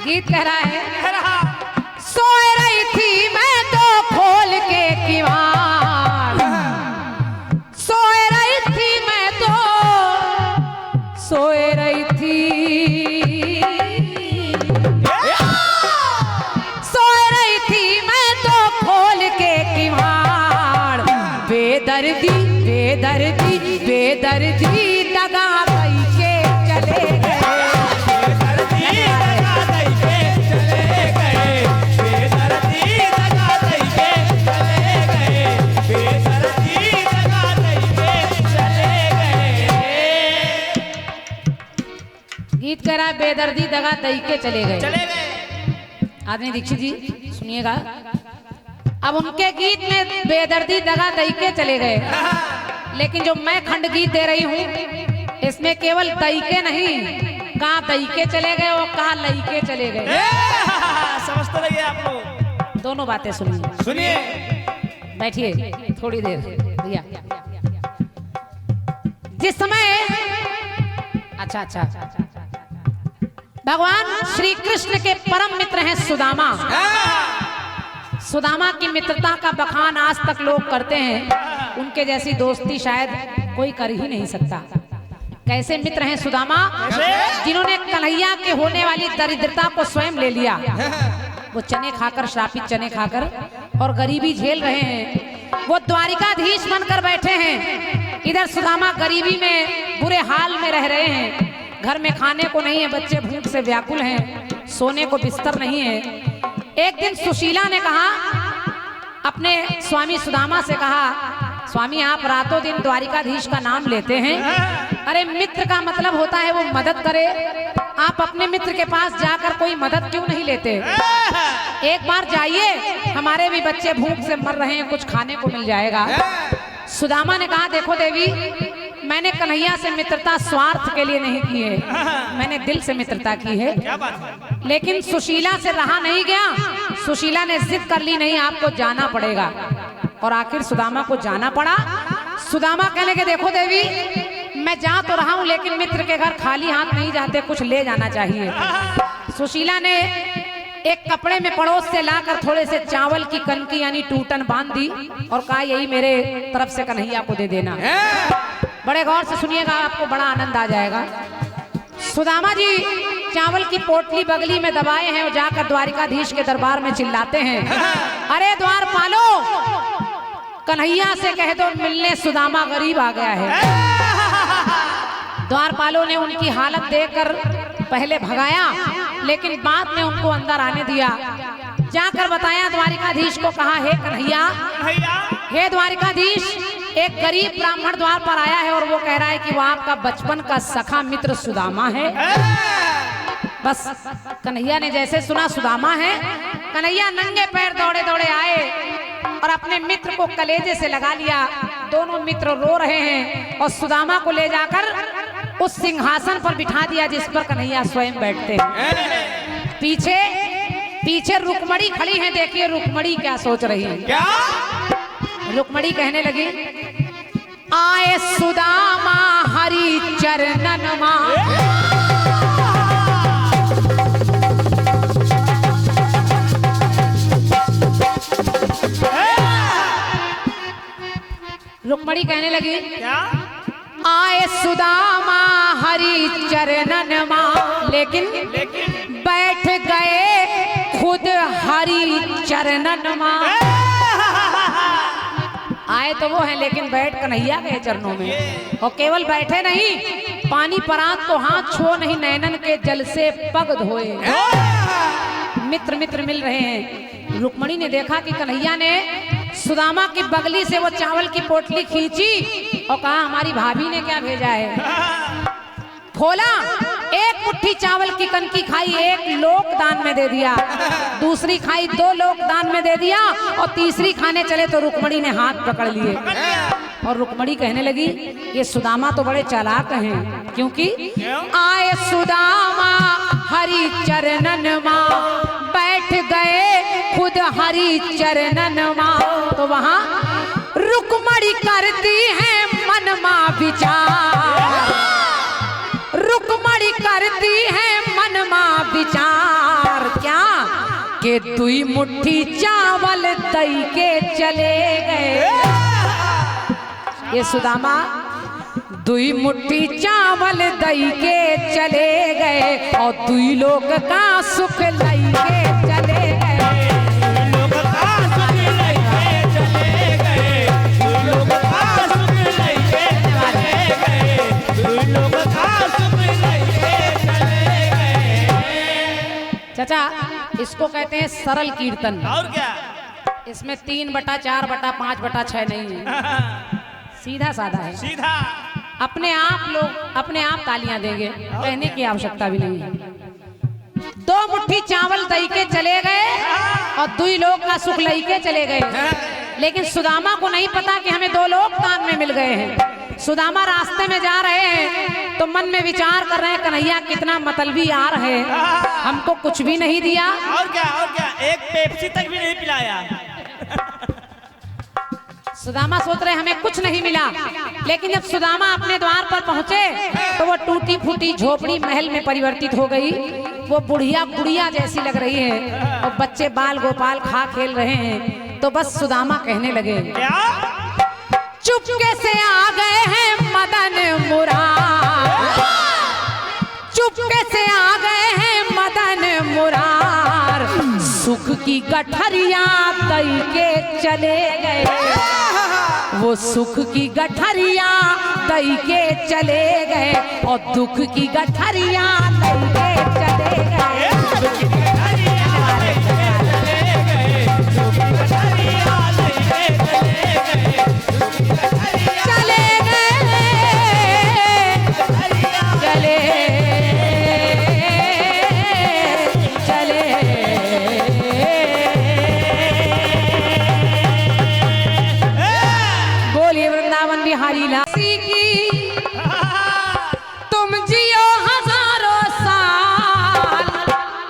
गीत कह रहा है, सोए रही थी मैं तो खोल के किवाड़, सोए रही थी मैं तो सोए रही थी, सोए रही थी मैं तो खोल के किवाड़, बेदर्दी बेदर्दी बेदर्दी दगा दई के चले गए, गीत कह रहा है बेदर्दी दगा दई के चले गए। आदमी दीक्षित जी सुनिएगा, अब उनके गीत में बेदर्दी दगा दई के चले गए, लेकिन जो मैं खंड गीत दे रही हूँ इसमें केवल दई के नहीं, कहाँ दई के चले गए और कहाँ लई के चले गए, समझते रहिए आप लोग। दोनों बातें सुनिए। सुनिए, बैठिए थोड़ी देर भैया। जिस समय अच्छा अच्छा भगवान श्री कृष्ण के परम मित्र हैं सुदामा, सुदामा की मित्रता का बखान आज तक लोग करते हैं, उनके जैसी दोस्ती शायद कोई कर ही नहीं सकता। कैसे मित्र हैं सुदामा, जिन्होंने कन्हैया के होने वाली दरिद्रता को स्वयं ले लिया, वो चने खाकर, श्रापित चने खाकर और गरीबी झेल रहे हैं, वो द्वारिकाधीश बनकर बैठे हैं, इधर सुदामा गरीबी में बुरे हाल में रह रहे हैं, घर में खाने को नहीं है, बच्चे भूख से व्याकुल हैं, सोने को बिस्तर नहीं है। एक दिन सुशीला ने कहा, अपने स्वामी सुदामा से कहा, स्वामी आप रातों दिन द्वारिकाधीश का नाम लेते हैं, अरे मित्र का मतलब होता है वो मदद करे, आप अपने मित्र के पास जाकर कोई मदद क्यों नहीं लेते, एक बार जाइए, हमारे भी बच्चे भूख से मर रहे हैं, कुछ खाने को मिल जाएगा। सुदामा ने कहा, देखो देवी, मैंने कन्हैया से मित्रता स्वार्थ के लिए नहीं की है, मैंने दिल से मित्रता की है। क्या बात है? लेकिन सुशीला से रहा नहीं गया, सुशीला ने जिद कर ली, नहीं आपको जाना पड़ेगा, और आखिर सुदामा को जाना पड़ा। सुदामा कहने के, देखो देवी, मैं जा तो रहा हूं, लेकिन मित्र के घर खाली हाथ नहीं जाते, कुछ ले जाना चाहिए। सुशीला ने एक कपड़े में पड़ोस से लाकर थोड़े से चावल की कनकी यानी टूटन बांध दी और कहा, यही मेरे तरफ से कन्हैया को दे देना। बड़े गौर से सुनिएगा, आपको बड़ा आनंद आ जाएगा। सुदामा जी चावल की पोटली बगली में दबाए हैं और जाकर द्वारिकाधीश के दरबार में चिल्लाते हैं, अरे द्वारपालो, कन्हैया से कह दो मिलने सुदामा गरीब आ गया है। द्वारपालों ने उनकी हालत देखकर पहले भगाया, लेकिन बाद में उनको अंदर आने दिया। जाकर बताया द्वारिकाधीश को, कहा, हे कन्हैया, हे द्वारिकाधीश, एक गरीब ब्राह्मण द्वार पर आया है और वो कह रहा है कि वो आपका बचपन का सखा मित्र सुदामा है। बस कन्हैया ने जैसे सुना सुदामा है, कन्हैया नंगे पैर दौड़े दौड़े आए और अपने मित्र को कलेजे से लगा लिया। दोनों मित्र रो रहे हैं और सुदामा को ले जाकर उस सिंहासन पर बिठा दिया जिस पर कन्हैया स्वयं बैठते हैं। पीछे पीछे रुक्मणी खड़ी है, देखिए रुक्मणी क्या सोच रही है। क्या? रुक्मणी कहने लगी, आए सुदामा हरि चरणन मां, रुक्मणी कहने लगी, क्या? आए सुदामा हरि चरणन मां, लेकिन बैठ गए खुद हरि चरणन मां। आए तो वो हैं, लेकिन बैठ कन्हैया गए चरणों में, और केवल बैठे नहीं, पानी परात को हाथ छो नहीं, नैनन के जल से पग धोए। मित्र मित्र मिल रहे हैं। रुक्मणी ने देखा कि कन्हैया ने सुदामा की बगली से वो चावल की पोटली खींची और कहा, हमारी भाभी ने क्या भेजा है। खोला, एक मुट्ठी चावल की कनकी खाई, एक लोक दान में दे दिया, दूसरी खाई, 2 लोक दान में दे दिया, और तीसरी खाने चले तो रुक्मणी ने हाथ पकड़ लिए। और रुक्मणी कहने लगी, ये सुदामा तो बड़े चालाक हैं, क्योंकि आए सुदामा हरि चरणन मां, बैठ गए खुद हरि चरणन मां। तो वहां रुक्मणी करती है मन मां विचार, रुक्मणी करती है मन मां विचार, के दुई मुट्ठी चावल दई के चले गए। ये सुदामा दुई मुट्ठी चावल दई के चले गए और दुई लोग का सुख लई के चले गए। लोग का सुख लई के चले गए, लोग का सुख लई के चले गए, लोग का सुख लई के चले गए। चाचा इसको कहते हैं सरल कीर्तन। और क्या? इसमें 3/4/5/6 नहीं है, सीधा साधा है। सीधा अपने आप लोग अपने आप तालियां देंगे, कहने की आवश्यकता भी नहीं है। 2 मुट्ठी चावल दई के चले गए और 2 लोग का सुख लई के चले गए। लेकिन सुदामा को नहीं पता कि हमें 2 लोग काम में मिल गए हैं। सुदामा रास्ते में जा रहे हैं तो मन में विचार कर रहे हैं, कन्हैया कितना मतलबी आ रहे हैं, हमको कुछ भी नहीं दिया। और क्या? और क्या? एक पेप्सी तक भी नहीं पिलाया। सुदामा सोच रहे हमें कुछ नहीं मिला। लेकिन जब सुदामा अपने द्वार पर पहुंचे तो वो टूटी फूटी झोपड़ी महल में परिवर्तित हो गई। वो बुढ़िया जैसी लग रही है और बच्चे बाल गोपाल खा खेल रहे हैं। तो बस सुदामा कहने लगे, क्या? चुपके से आ गए हैं मदन मुरार, चुपके से आ गए हैं मदन मुरार, सुख की गठरिया दई के चले गए। वो सुख की गठरिया दई के चले गए और दुख की गठरिया दई के चले गए। बिहारी लासी की तुम जियो हजारों साल।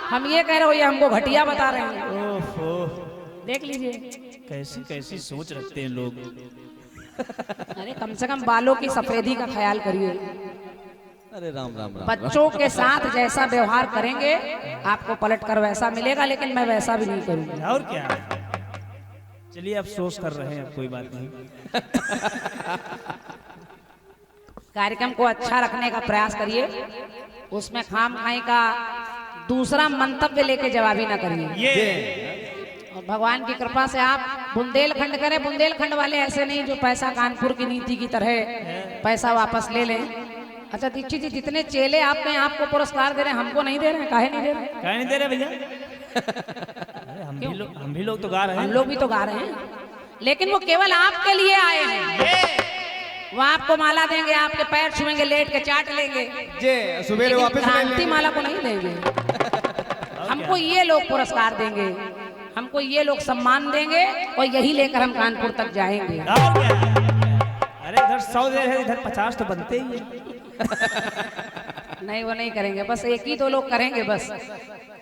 हम ये कह रहे हो, ये हमको घटिया बता रहे हैं। ओहो, देख लीजिए कैसी कैसी सोच रखते हैं लोग। अरे कम से कम बालों की सफेदी का ख्याल करिए। अरे राम राम राम। बच्चों के साथ जैसा व्यवहार करेंगे आपको पलट कर वैसा मिलेगा, लेकिन मैं वैसा भी नहीं करूंगा। और क्या? चलिए अफसोस कर रहे हैं, अब कोई बात नहीं। कार्यक्रम को अच्छा रखने का प्रयास करिए, उसमें खाम खाई का दूसरा मंतव्य लेके जवाबी ना करिए। ये और भगवान की कृपा से आप बुंदेलखंड करें। बुंदेलखंड वाले ऐसे नहीं जो पैसा कानपुर की नीति की तरह पैसा वापस ले लें। अच्छा दीक्षित जी, जितने चेले आपके आपको पुरस्कार दे रहे हैं, हमको नहीं दे रहे हैं, काहे नहीं दे रहे? क्या नहीं दे रहे भैया? अरे हम भी लोग तो गा रहे हैं। हम लोग भी तो गा रहे हैं, लेकिन वो केवल आपके लिए आए हैं। वो आपको माला देंगे, आपके पैर छुएंगे, लेट के चाट लेंगे, सुबह वापस क्रांति माला को नहीं देंगे। हमको ये लोग पुरस्कार देंगे, हमको ये लोग सम्मान देंगे और यही लेकर हम कानपुर तक जाएंगे। और क्या? अरे इधर 100 दे रहे, इधर 50 तो बनते ही है। नहीं, वो नहीं करेंगे, बस 1 ही 2 लोग करेंगे बस,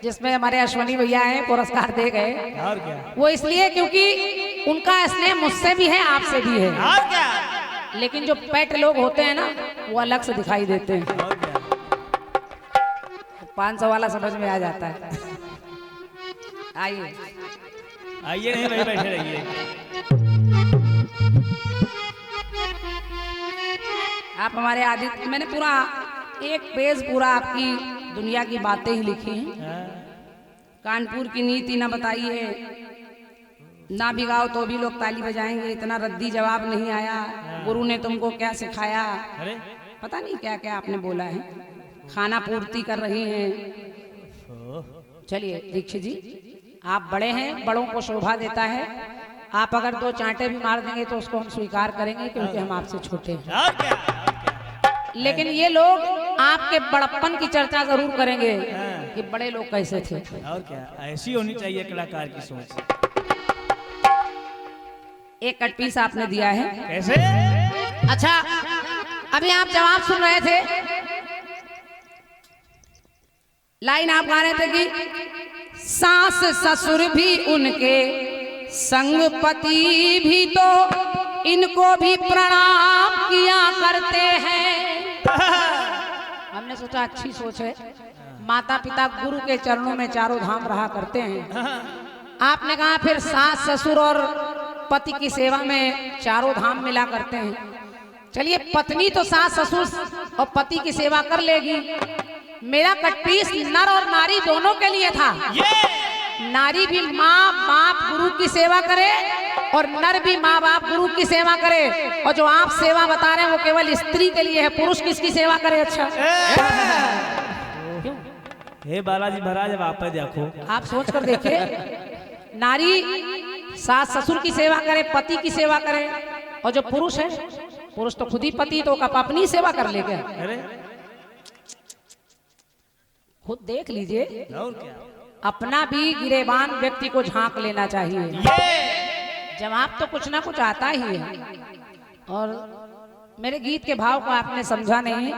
जिसमें हमारे अश्वनी भैया हैं, पुरस्कार दे गए। और क्या? वो इसलिए क्योंकि उनका स्नेह मुझसे भी है, आपसे भी है। और क्या? लेकिन जो पेट लोग होते हैं ना, वो अलग से दिखाई देते हैं। और क्या? 500 वाला समझ में आ जाता है। आइए आइए, नहीं भाई, बैठे रहिए। आप हमारे आदित्य, मैंने पूरा 1 पेज पूरा आपकी दुनिया की बातें ही लिखी हैं। कानपुर की नीति ना बताइए, ना भिगाओ तो भी लोग ताली बजाएंगे, इतना रद्दी जवाब नहीं आया। गुरु ने तुमको क्या सिखाया? अरे पता नहीं क्या क्या आपने बोला है। खाना पूर्ति कर रही हैं। चलिए दीक्षित जी, आप बड़े हैं, बड़ों को शोभा देता है। आप अगर 2 चांटे भी मार देंगे तो उसको हम स्वीकार करेंगे, क्योंकि हम आपसे छोटे हैं। और क्या? लेकिन ये लोग आपके बड़प्पन की चर्चा जरूर करेंगे कि बड़े लोग कैसे थे। और क्या? ऐसी होनी चाहिए कलाकार की सोच। एक कट पीस आपने दिया है। कैसे? अच्छा, अभी आप जवाब सुन रहे थे, लाइन आप गा रहे थे कि सास ससुर भी उनके संग पति भी तो इनको भी प्रणाम किया करते हैं। हमने सोचा अच्छी सोच है, माता पिता गुरु के चरणों में चारों धाम रहा करते हैं। आपने कहा फिर सास ससुर और पति की सेवा में चारों धाम मिला करते हैं। चलिए पत्नी तो सास ससुर और पति की सेवा कर लेगी। मेरा कटपीस नर और नारी दोनों के लिए था। नारी भी माँ बाप गुरु की सेवा करे और नर भी माँ बाप गुरु की सेवा करे। और जो आप सेवा बता रहे हैं वो केवल स्त्री के लिए है, पुरुष किसकी सेवा करे? अच्छा हे बालाजी महाराज अब आप देखो, आप सोच कर देखिए, नारी सास ससुर की सेवा करे, पति की सेवा करे, और जो पुरुष है, पुरुष तो खुद ही पति तो अपनी सेवा कर लेगा। अरे खुद देख लीजिए, और क्या, अपना भी गिरेबान व्यक्ति को झांक लेना चाहिए। जवाब तो कुछ ना कुछ आता ही है। और मेरे गीत के भाव को आपने समझा नहीं,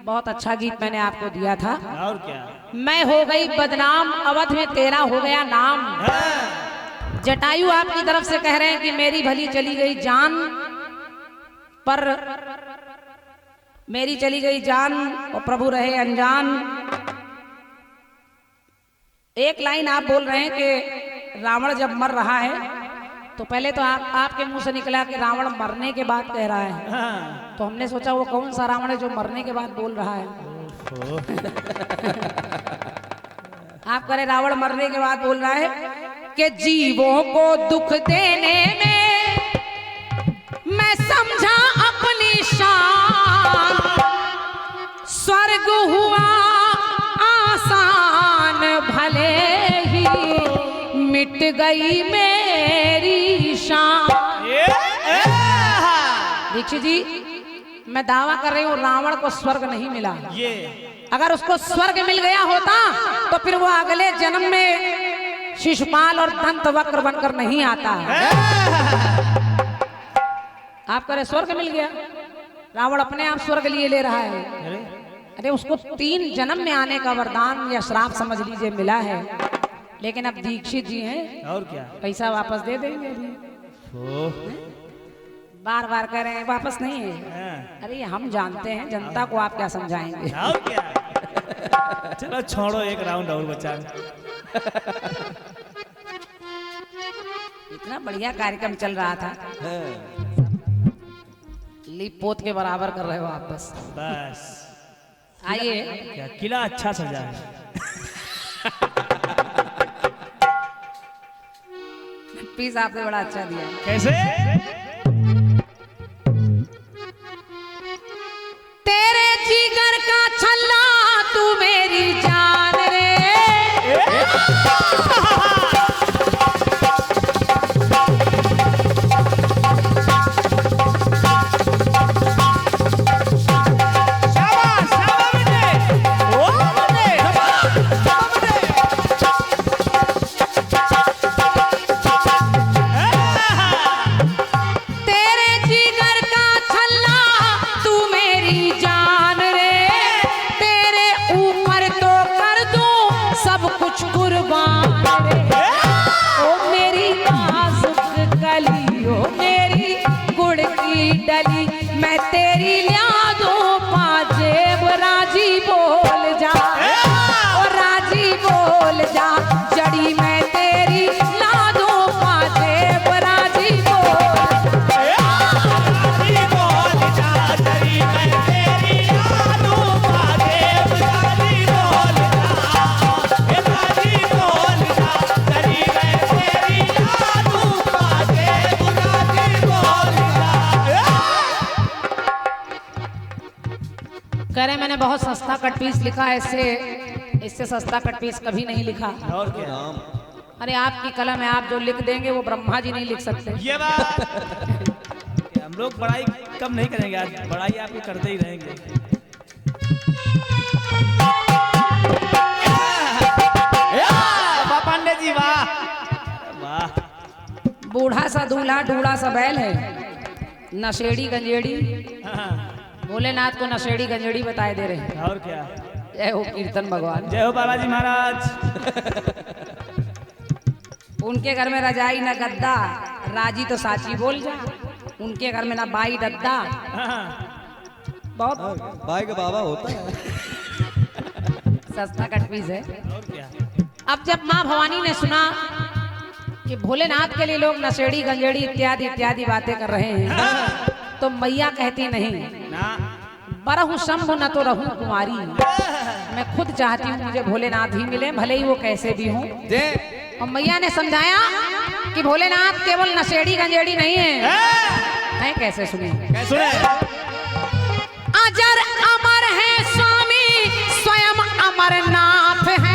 बहुत अच्छा गीत मैंने आपको दिया था। और क्या, मैं हो गई बदनाम अवध में तेरा हो गया नाम। जटायु आपकी तरफ से कह रहे हैं कि मेरी भली चली गई जान, पर मेरी चली गई जान और प्रभु रहे अनजान। एक लाइन आप बोल रहे हैं कि रावण जब मर रहा है तो पहले तो आपके मुंह से निकला कि रावण मरने के बाद कह रहा है। तो हमने सोचा वो कौन सा रावण है जो मरने के बाद बोल रहा है। आप कह रहे रावण मरने के बाद बोल रहा है कि जीवों को दुख देने में मैं समझा अपनी शान, स्वर्ग हुआ आसान भले ही मिट गई मेरी शान। दीक्षित जी, मैं दावा कर रही हूँ रावण को स्वर्ग नहीं मिला। अगर उसको स्वर्ग मिल गया होता तो फिर वो अगले जन्म में शिशुपाल और दंत वक्र बनकर नहीं आता। आप कह रहे स्वर्ग मिल गया, रावण अपने आप स्वर्ग लिए ले रहा है। अरे उसको 3 जन्म में आने का वरदान या श्राप समझ लीजिए मिला है, लेकिन अब दीक्षित जी हैं और क्या, पैसा वापस दे देंगे अभी। बार बार कह रहे हैं वापस नहीं है। अरे हम जानते हैं, जनता को आप क्या समझाएंगे। और क्या, चलो छोड़ो, एक राउंड और बचा। इतना बढ़िया कार्यक्रम चल रहा था, लीप पोत के बराबर कर रहे हो आप। बस आइए, क्या किला अच्छा सजा है। पीस आपने बड़ा अच्छा दिया। कैसे? तेरे जिगर का छल्ला तू मेरी जान रे। मैं तेरी लिया दो पाजेब, राजी बोल जा, और राजी बोल जा, जड़ी मैं तेरी ला दो पाजेब, राजी बोल जा, जड़ी मैं तेरी ला दो पाजेब, राजी बोल जा, राजी बोल जा, जड़ी मैं तेरी ला दो पाजेब, राजी बोल जा। कह रहे मैंने बहुत सस्ता कट पीस लिखा है, इससे सस्ता कट पीस कभी नहीं लिखा। और क्या, अरे आपकी कलम है, आप जो लिख देंगे वो ब्रह्मा जी नहीं लिख सकते। ये बात हम लोग पढ़ाई कम नहीं करेंगे, आज पढ़ाई आप करते ही रहेंगे। पांडे जी वाह वाह। बूढ़ा सा दूल्हा ढूढ़ा सा बैल है, नशेड़ी गंजेड़ी, भोलेनाथ को नशेड़ी गंजेड़ी बताए दे रहे हैं। और क्या, जय हो कीर्तन भगवान, जय हो बालाजी महाराज। उनके घर में रजाई न गद्दा, राजी तो साची बोल जा, उनके घर में ना बाई दद्दा। बहुत भाई का बाबा होता है। सस्ता कट पीस है। और क्या? अब जब माँ भवानी ने सुना कि भोलेनाथ के लिए लोग नशेड़ी गंजेड़ी इत्यादि इत्यादि बातें कर रहे हैं, तो मैया कहती नहीं, ना बरहु शंभु न तो रहूं कुमारी। मैं खुद चाहती हूँ मुझे भोलेनाथ ही मिले, भले ही वो कैसे भी हों। और मैया ने समझाया कि भोलेनाथ केवल नशेड़ी गंजेड़ी नहीं है कैसे सुनिए। सुने अजर अमर है स्वामी स्वयं अमरनाथ है।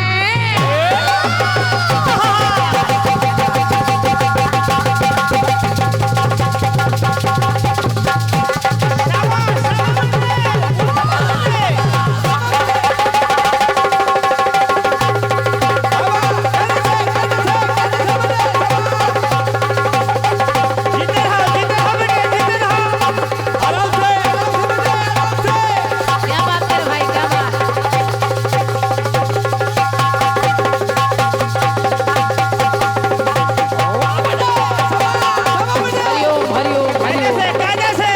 क्या बात है भाई, क्या बात। हरिओम हरिओम हरिओम। कायदे से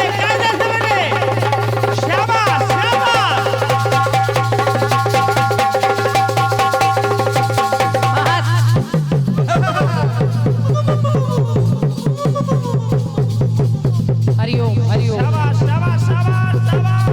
बेटे। शाबाश शाबाश। हरिओम हरिओम। शाबाश शाबाश शाबाश शाबाश।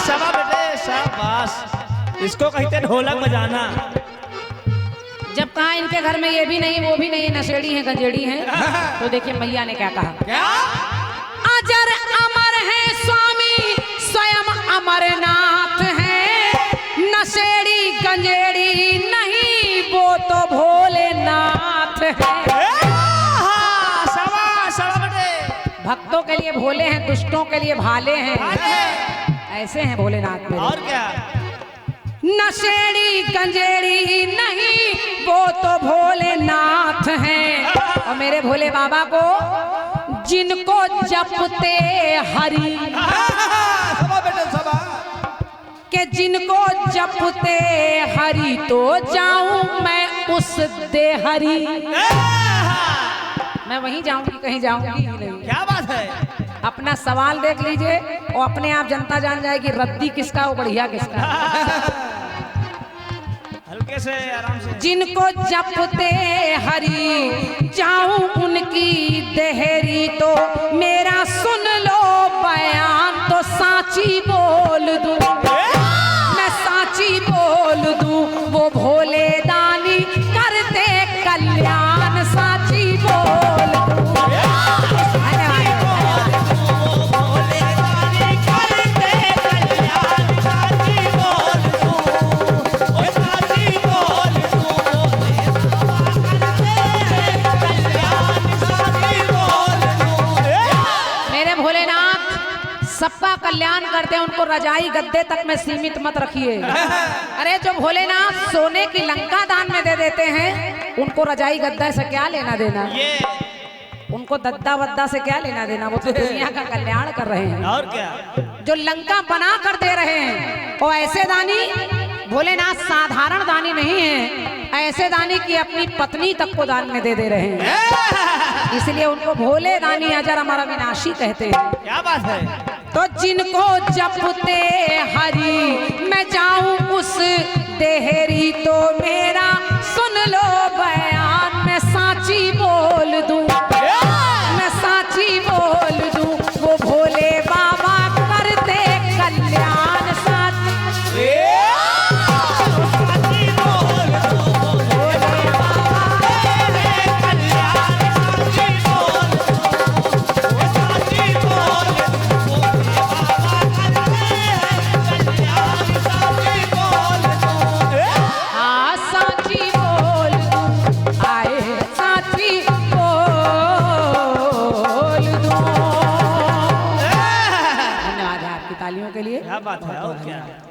शाबाश बेटे शाबाश। इसको कहते ढोलक बजाना। जब कहा इनके घर में ये भी नहीं वो भी नहीं, नशेड़ी हैं गंजेड़ी हैं, तो देखिए मैया ने क्या कहा। क्या? अजर अमर है स्वामी स्वयं अमरनाथ है। नशेड़ी गंजेड़ी नहीं वो तो भोलेनाथ है। शाबाश शाबाश बेटे। भक्तों के लिए भोले हैं, दुष्टों के लिए भाले हैं। ऐसे हैं भोलेनाथ में। और क्या? नशेड़ी गंजेड़ी नहीं वो तो भोलेनाथ हैं। और मेरे भोले बाबा को जिनको जपते हरि सभा बेटे सभा। के जिनको जपते हरि तो जाऊं मैं उस देहरी। मैं वहीं जाऊंगी, कहीं जाऊंगी ही नहीं। क्या बात है? अपना सवाल देख लीजिए और अपने आप जनता जान जाएगी रद्दी किसका और बढ़िया किसका। हल्के से आराम से। जिनको जपते हरि जाऊं उनकी देहरी तो मेरा सुन लो बयान तो साची बोल दूं। मैं साची बोल दूं वो भोले दानी करते कल्याण साची बोल दूं। मेरे भोलेनाथ सबका कल्याण करते हैं, उनको रजाई गद्दे तक में सीमित मत रखिए। अरे जो भोलेनाथ सोने की लंका दान में दे देते हैं, उनको रजाई गद्दा से क्या लेना देना। ये उनको दद्दा वद्दा से क्या लेना देना, वो तो दुनिया का कल्याण कर रहे हैं। और क्या? जो लंका बना कर दे रहे हैं वो ऐसे दानी भोलेनाथ साधारण दानी नहीं है, ऐसे दानी की अपनी पत्नी तक को दान में दे रहे हैं। इसलिए उनको भोले दानी अजर अमर अविनाशी कहते हैं। क्या बात है? तो जिनको जपते हरि मैं जाऊं उस देहरी तो मेरा सुन लो बयान मैं साची बोल दूं। मैं साची बोल दूं वो भोले बाबा करते कल्याण साची। क्या बात है? और क्या?